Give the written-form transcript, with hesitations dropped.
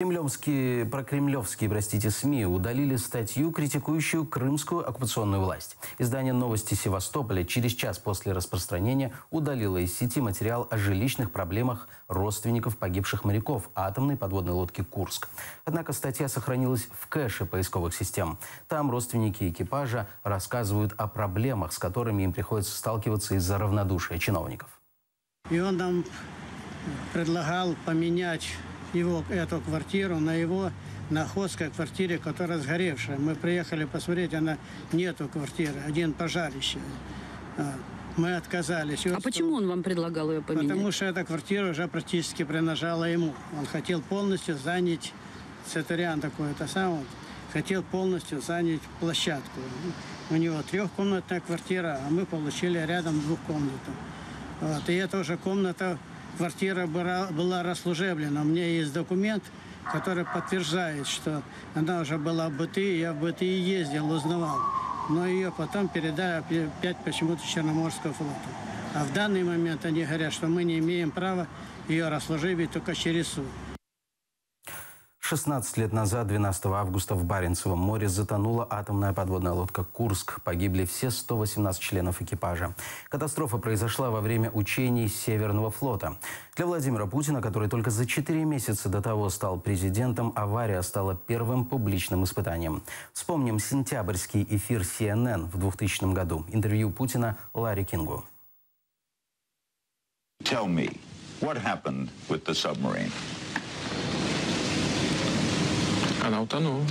Прокремлевские СМИ удалили статью, критикующую крымскую оккупационную власть. Издание «Новости Севастополя» через час после распространения удалило из сети материал о жилищных проблемах родственников погибших моряков атомной подводной лодки «Курск». Однако статья сохранилась в кэше поисковых систем. Там родственники экипажа рассказывают о проблемах, с которыми им приходится сталкиваться из-за равнодушия чиновников. И он нам предлагал поменять эту квартиру на его находской квартире, которая сгоревшая. Мы приехали посмотреть, она нету квартиры, один пожарище. Мы отказались. А почему он вам предлагал ее поменять? Потому что эта квартира уже практически принадлежала ему. Он хотел полностью занять, Центуриан такой-то сам, хотел полностью занять площадку. У него трехкомнатная квартира, а мы получили рядом двухкомнатную. И эта уже квартира была расслужеблена. У меня есть документ, который подтверждает, что она уже была в БТИ. Я в БТИ ездил, узнавал. Но ее потом передали опять почему-то Черноморскому флоту. А в данный момент они говорят, что мы не имеем права ее расслуживать только через суд. 16 лет назад, 12 августа, в Баренцевом море затонула атомная подводная лодка «Курск». Погибли все 118 членов экипажа. Катастрофа произошла во время учений Северного флота. Для Владимира Путина, который только за 4 месяца до того стал президентом, авария стала первым публичным испытанием. Вспомним сентябрьский эфир CNN в 2000 году. Интервью Путина Ларри Кингу. Tell me, what happened with the submarine? Она утонула.